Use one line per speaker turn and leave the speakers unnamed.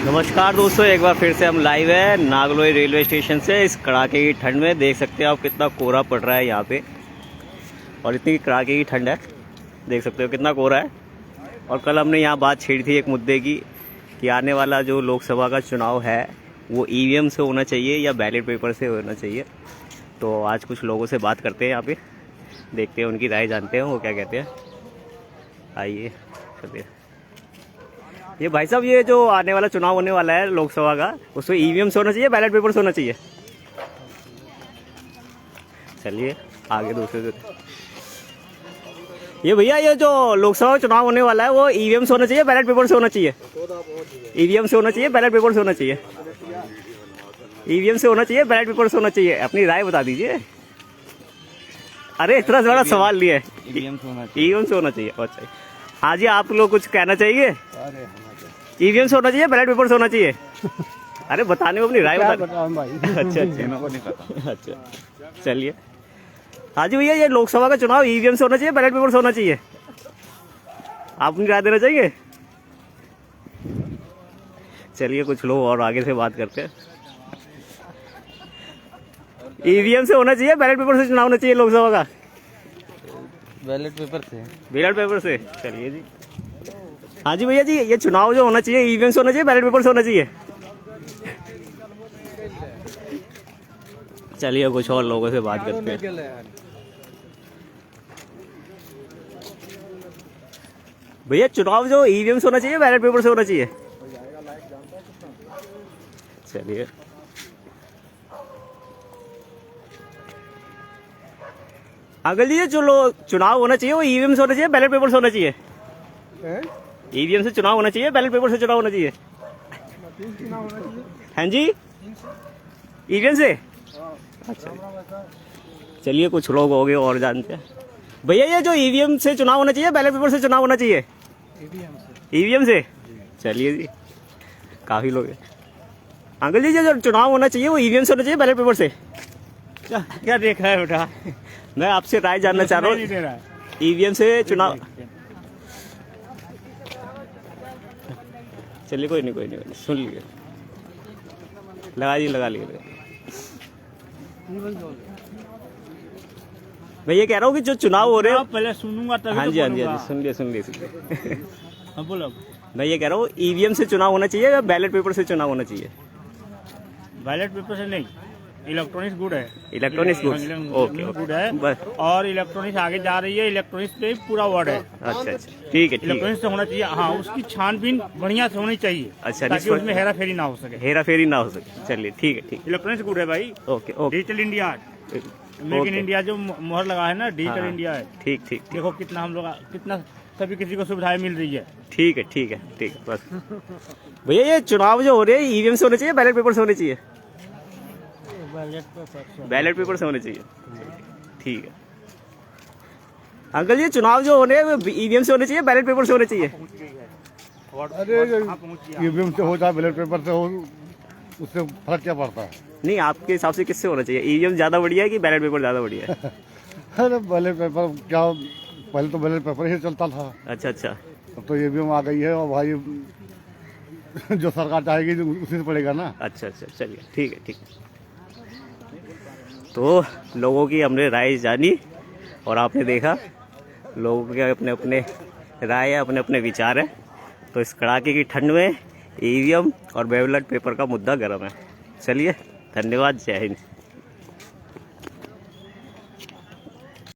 नमस्कार दोस्तों, एक बार फिर से हम लाइव है नागलोई रेलवे स्टेशन से। इस कड़ाके की ठंड में देख सकते हैं आप कितना कोहरा पड़ रहा है यहाँ पे, और इतनी कड़ाके की ठंड है, देख सकते हो कितना कोहरा है। और कल हमने यहाँ बात छेड़ी थी एक मुद्दे की कि आने वाला जो लोकसभा का चुनाव है वो ईवीएम से होना चाहिए या बैलेट पेपर से होना चाहिए। तो आज कुछ लोगों से बात करते हैं यहाँ पे, देखते हैं उनकी राय, जानते हैं वो क्या कहते हैं। आइए चलिए। ये भाई साहब, ये जो आने वाला चुनाव होने वाला है लोकसभा का, उसमें ईवीएम से होना चाहिए, बैलेट पेपर से होना चाहिए? चलिए आगे दूसरे। ये भैया, ये जो लोकसभा चुनाव होने वाला है वो ईवीएम से होना चाहिए, बैलेट पेपर से होना चाहिए? ईवीएम से होना चाहिए, बैलेट पेपर से होना चाहिए? ईवीएम से होना चाहिए, बैलेट पेपर से होना चाहिए? अपनी राय बता दीजिए। अरे इतना बड़ा सवाल लिया है। ईवीएम से होना चाहिए। अच्छा हाँ जी, आप लोग कुछ कहना चाहिए? ईवीएम से होना चाहिए, बैलेट पेपर से होना चाहिए? अरे बताने को अपनी राय बता। अच्छा अच्छा, चलिए। हाँ जी भैया, ये लोकसभा का चुनाव ईवीएम से होना चाहिए, बैलेट पेपर से होना चाहिए? आप अपनी राय देना चाहिए। चलिए कुछ लोग और आगे से बात करते हैं। ईवीएम से होना चाहिए, बैलेट पेपर से चुनाव होना चाहिए लोकसभा का?
बैलेट पेपर से।
बैलेट पेपर से, चलिए जी। हाँ जी भैया जी, ये चुनाव जो होना चाहिए ईवीएम से होना चाहिए, बैलेट पेपर से होना चाहिए? चलिए कुछ और लोगों से बात करते हैं। भैया चुनाव जो ईवीएम से होना चाहिए, बैलेट पेपर से होना चाहिए? चलिए। अंकल जी, ये जो चुनाव होना चाहिए वो ईवीएम से होना चाहिए, बैलेट पेपर से होना चाहिए? ईवीएम से चुनाव होना चाहिए, बैलेट पेपर से चुनाव होना चाहिए? हाँ जी, ईवीएम से। अच्छा चलिए, कुछ लोग हो गए और जानते हैं। भैया ये जो ईवीएम से चुनाव होना चाहिए, बैलेट पेपर से चुनाव होना चाहिए? ईवीएम से। चलिए जी, काफी लोग हैं। अंकल जी, जो चुनाव होना चाहिए वो ईवीएम से होना चाहिए, बैलेट पेपर से?
क्या देखा है बेटा?
मैं आपसे राय जानना चाह रहा हूँ। ईवीएम से चुनाव। चलिए कोई नहीं, सुन लीजिए। लगा लीजिए। मैं ये कह रहा हूँ कि जो चुनाव हो रहे हैं,
पहले सुनूंगा तभी।
हाँ जी, सुन लिए।
हाँ बोलो।
मैं ये कह रहा हूँ ईवीएम से चुनाव होना चाहिए या बैलेट पेपर से चुनाव होना चाहिए?
बैलेट पेपर से नहीं, इलेक्ट्रॉनिक्स गुड है।
इलेक्ट्रॉनिक्स ओके
गुड है, और इलेक्ट्रॉनिक्स आगे जा रही है। इलेक्ट्रॉनिक्स पे पूरा वर्ड है।
अच्छा ठीक है।
इलेक्ट्रॉनिक्स से होना चाहिए। हाँ, उसकी छानबीन बढ़िया से होनी चाहिए।
अच्छा,
ताकि उसमें हेरा फेरी ना हो सके।
चलिए ठीक है।
इलेक्ट्रॉनिक्स गुड है भाई।
Okay.
Digital India, make in India जो मोहर लगा है ना, डिजिटल इंडिया है।
ठीक।
देखो कितना हम लोग, कितना सभी किसी को सुविधाएं मिल रही है।
ठीक है बस। भैया ये चुनाव जो हो रहे हैं ईवीएम से होने चाहिए, बैलेट पेपर से होने चाहिए? बैलेट पेपर से होने चाहिए। ठीक है। अंकल जी, चुनाव जो होने हैं ईवीएम से होने चाहिए, बैलेट पेपर से होने चाहिए?
अरे ईवीएम से होता है, बैलेट पेपर से हो, उससे फर्क क्या पड़ता है?
नहीं, आपके हिसाब से किससे होना चाहिए? ईवीएम ज्यादा बढ़िया है कि बैलेट पेपर ज्यादा बढ़िया है?
अरे बैलेट पेपर क्या, पहले तो बैलेट पेपर ही चलता था।
अच्छा।
अब तो ईवीएम आ गई है, और भाई जो सरकार चाहेगी उसी से पड़ेगा ना। अच्छा,
चलिए ठीक है। तो लोगों की हमने राय जानी, और आपने देखा लोगों के अपने अपने राय है, अपने अपने विचार है। तो इस कड़ाके की ठंड में ईवीएम और बैलेट पेपर का मुद्दा गर्म है। चलिए, धन्यवाद, जय हिंद।